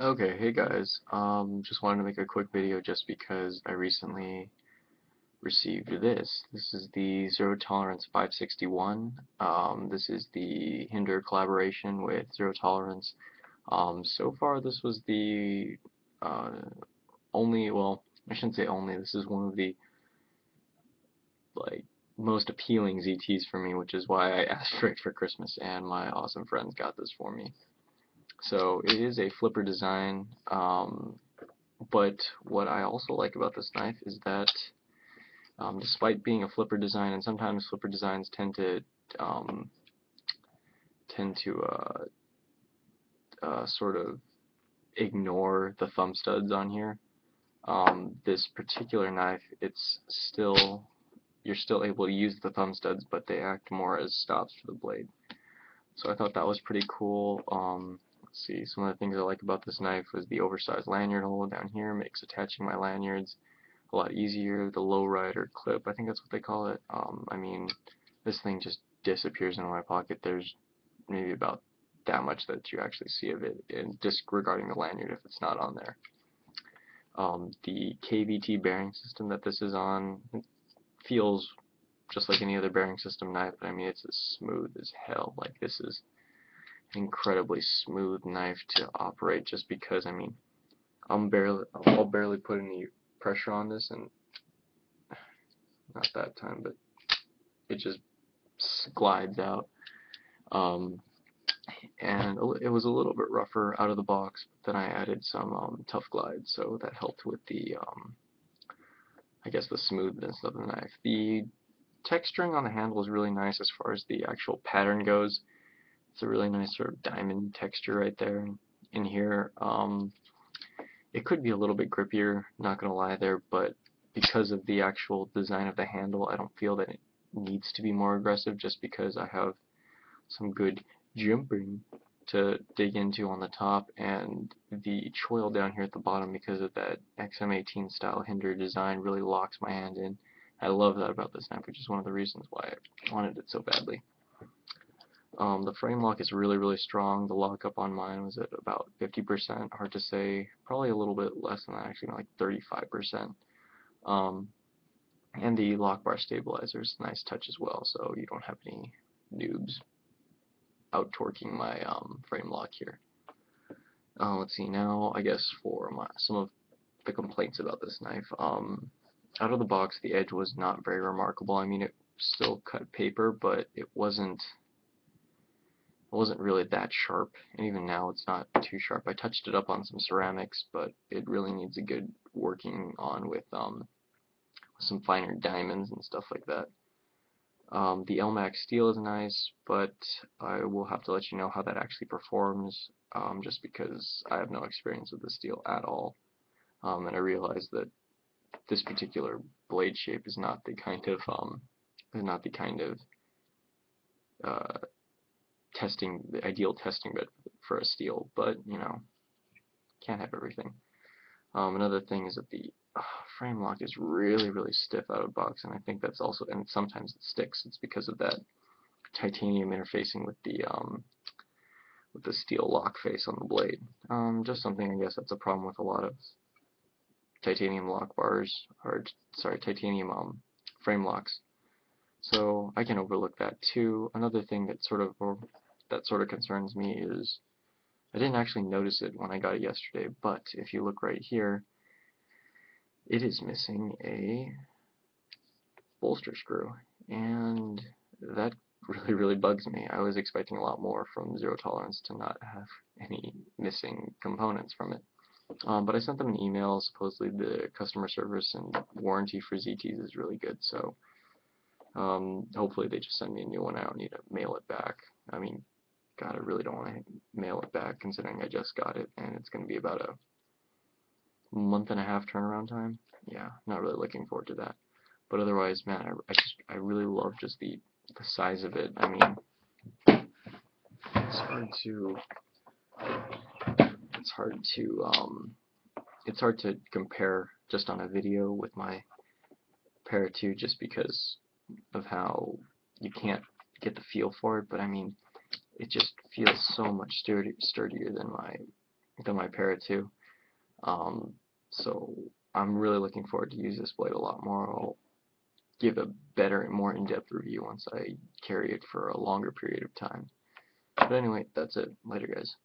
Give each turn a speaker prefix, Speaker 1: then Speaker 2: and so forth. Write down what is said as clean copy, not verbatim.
Speaker 1: Okay, hey guys. Just wanted to make a quick video just because I recently received this. This is the Zero Tolerance 561. This is the Hinder collaboration with Zero Tolerance. So far this was the uh, only, well, I shouldn't say only, this is one of the like most appealing ZTs for me, which is why I asked for it for Christmas, and my awesome friends got this for me. So it is a flipper design. But what I also like about this knife is that despite being a flipper design, and sometimes flipper designs um, tend to sort of ignore the thumb studs on here. This particular knife, you're still able to use the thumb studs, but they act more as stops for the blade. So I thought that was pretty cool. Let's see, some of the things I like about this knife was the oversized lanyard hole down here makes attaching my lanyards a lot easier. The low rider clip, I think that's what they call it. I mean, this thing just disappears in my pocket. There's maybe about that much that you actually see of it, and disregarding the lanyard if it's not on there. The KVT bearing system that this is on feels just like any other bearing system knife, but I mean it's as smooth as hell. Like this is an incredibly smooth knife to operate just because I mean I'll barely put any pressure on this, and not that time, but it just glides out. Um, and it was a little bit rougher out of the box, but then I added some Tough Glide, so that helped with the, I guess, the smoothness of the knife. The texturing on the handle is really nice as far as the actual pattern goes. It's a really nice sort of diamond texture right there in here. It could be a little bit grippier, not gonna lie there, but because of the actual design of the handle, I don't feel that it needs to be more aggressive just because I have some good jumping to dig into on the top, and the choil down here at the bottom because of that XM18 style hinder design really locks my hand in. I love that about this knife, which is one of the reasons why I wanted it so badly. The frame lock is really strong. The lockup on mine was at about 50%. Hard to say. Probably a little bit less than that, actually, like 35%. Um, and the lock bar stabilizer is a nice touch as well, so you don't have any noobs out torquing my frame lock here. Let's see now. I guess for some of the complaints about this knife, out of the box, the edge was not very remarkable. I mean, it still cut paper, but it wasn't really that sharp, and even now it's not too sharp. I touched it up on some ceramics, but it really needs a good working on with some finer diamonds and stuff like that. The LMAX steel is nice, but I will have to let you know how that actually performs, just because I have no experience with the steel at all, and I realize that this particular blade shape is not the kind of uh, the ideal testing bed for a steel, but you know, can't have everything. Another thing is that the frame lock is really stiff out of the box, and I think that's also, and sometimes it sticks. It's because of that titanium interfacing with the steel lock face on the blade. Just something, I guess, that's a problem with a lot of titanium lock bars, or sorry, titanium frame locks. So I can overlook that too. Another thing that sort of concerns me is I didn't actually notice it when I got it yesterday, but if you look right here, it is missing a bolster screw, and that really bugs me. I was expecting a lot more from Zero Tolerance to not have any missing components from it. But I sent them an email. Supposedly the customer service and warranty for ZTs is really good, so hopefully they just send me a new one. I don't need to mail it back. I mean, God, I really don't want to mail it back considering I just got it, and it's going to be about a month and a half turnaround time. Yeah, not really looking forward to that. But otherwise, man, I really love just the size of it. I mean, it's hard to it's hard to it's hard to compare just on a video with my Para 2 just because of how you can't get the feel for it. But I mean, it just feels so much sturdier than than my Para 2. So I'm really looking forward to use this blade a lot more. I'll give a better and more in-depth review once I carry it for a longer period of time. But anyway, that's it. Later, guys.